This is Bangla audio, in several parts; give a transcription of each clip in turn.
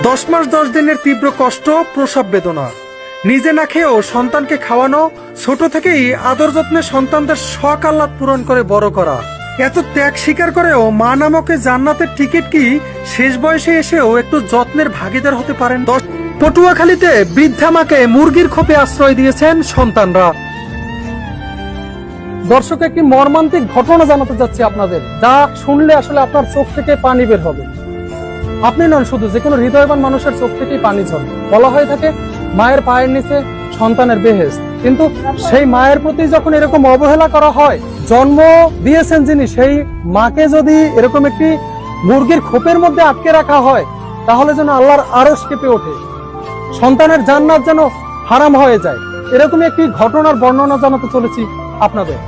10 মাস 10 দিনের তীব্র কষ্ট, প্রসব বেদনা, নিজে না খেয়েও সন্তানকে খাওয়ানো, ছোট থেকেই আদর যত্নে সন্তানদের শখ আহ্লাদ পূরণ করে বড় করা, এত ত্যাগ স্বীকার করেও মা নামক জান্নাতের টিকিট কি শেষ বয়সে এসেও একটু যত্নের ভাগীদার হতে পারেন? পটুয়াখালীতে বৃদ্ধা মাকে মুরগির খোপে আশ্রয় দিয়েছেন সন্তানরা। দর্শক, একটি মর্মান্তিক ঘটনা জানাতে যাচ্ছি আপনাদের, যা শুনলে আসলে আপনার চোখ থেকে পানি বের হবে। আপনি নন, শুধু যে কোনো হৃদয়বান মানুষের চোখ থেকেই পানি ঝরে। বলা হয়ে থাকে মায়ের পায়ের নিচে সন্তানের বেহেশত, কিন্তু সেই মায়ের প্রতি যখন এরকম অবহেলা করা হয়, জন্ম দিয়েছেন যিনি, সেই মাকে যদি এরকম একটি মুরগির খোপের মধ্যে আটকে রাখা হয়, তাহলে যেন আল্লাহর আরশ কেঁপে ওঠে, সন্তানের জান্নাত যেন হারাম হয়ে যায়। এরকমই একটি ঘটনার বর্ণনা জানাতে চলেছি আপনাদের।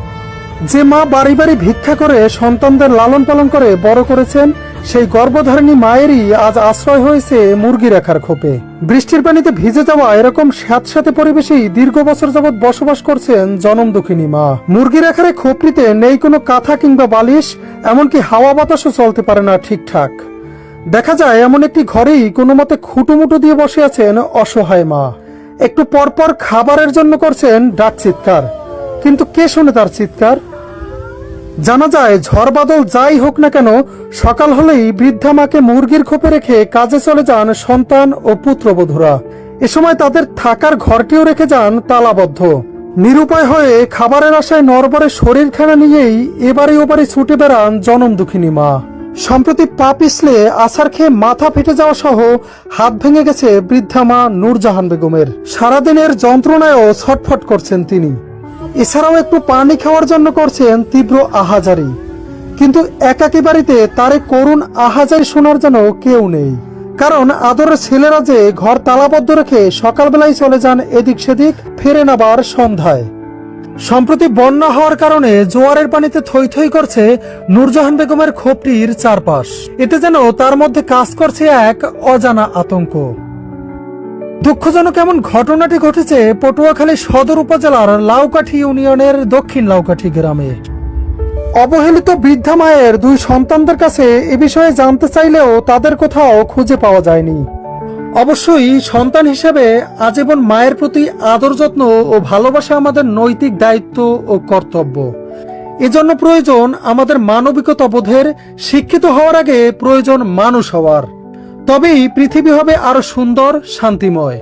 যে মা বাড়ি বাড়ি ভিক্ষা করে সন্তানদের লালন পালন করে বড় করেছেন, সেই গর্ভধারিণী মায়েরই আজ আশ্রয় হয়েছে মুরগি রাখার খোপে। বৃষ্টির পানিতে ভিজে যাওয়া এরকম স্যাঁতস্যাঁতে পরিবেশেই দীর্ঘ বছর যাবৎ বসবাস করছেন জনম দুঃখিনী মা। মুরগি রাখার খোপটিতে নেই কোনো কাঁথা কিংবা বালিশ, এমনকি হাওয়া বাতাসও চলতে পারে না ঠিকঠাক। দেখা যায় এমন একটি ঘরেই কোনো মতে খুঁটুমুটু দিয়ে বসে আছেন অসহায় মা। একটু পরপর খাবারের জন্য করছেন ডাক চিৎকার, কিন্তু কে শোনে তার চিৎকার? জানা যায় ঝড় বাদল যাই হোক না কেন, সকাল হলেই বৃদ্ধা মাকে মুরগির খোপে রেখে কাজে চলে যান সন্তান ও পুত্রবধূরা। এ সময় তাদের থাকার ঘরটিও রেখে যান তালাবদ্ধ। নিরুপায় হয়ে খাবারের আশায় নরবরে শরীরখানা নিয়েই এবারে ওবারে ছুটে বেড়ান জনম দুঃখিনী মা। সম্প্রতি পা পিছলে আছাড় খেয়ে মাথা ফেটে যাওয়া সহ হাত ভেঙে গেছে বৃদ্ধা মা নূরজাহান বেগমের। সারাদিনের যন্ত্রণায়ও ছটফট করছেন তিনি। এছাড়াও একটু পানি খাওয়ার জন্য করছেন তীব্র আহাজারি, কিন্তু একাকী বাড়িতে তার করুণ আহাজারি শোনার জন্য কেউ নেই। কারণ আদরের ছেলেরা যে ঘর তালাবদ্ধ রেখে সকালবেলায় চলে যান এদিক সেদিক, ফেরেন আবার সন্ধ্যায়। সম্প্রতি বন্যা হওয়ার কারণে জোয়ারের পানিতে থই থই করছে নূরজাহান বেগমের খোপটির চারপাশ। এতে যেন তার মধ্যে কাজ করছে এক অজানা আতঙ্ক। দুঃখজনক এমন ঘটনাটি ঘটেছে পটুয়াখালী সদর উপজেলার লাউকাঠি ইউনিয়নের দক্ষিণ লাউকাঠি গ্রামে। অবহেলিত বৃদ্ধা মায়ের 2 সন্তানদের কাছে এ বিষয়ে জানতে চাইলেও তাদের কোথাও খুঁজে পাওয়া যায়নি। অবশ্যই সন্তান হিসেবে আজীবন মায়ের প্রতি আদর যত্ন ও ভালোবাসা আমাদের নৈতিক দায়িত্ব ও কর্তব্য। এজন্য প্রয়োজন আমাদের মানবিকতা বোধের। শিক্ষিত হওয়ার আগে প্রয়োজন মানুষ হওয়ার, তবেই পৃথিবী হবে আরো সুন্দর, শান্তিময়।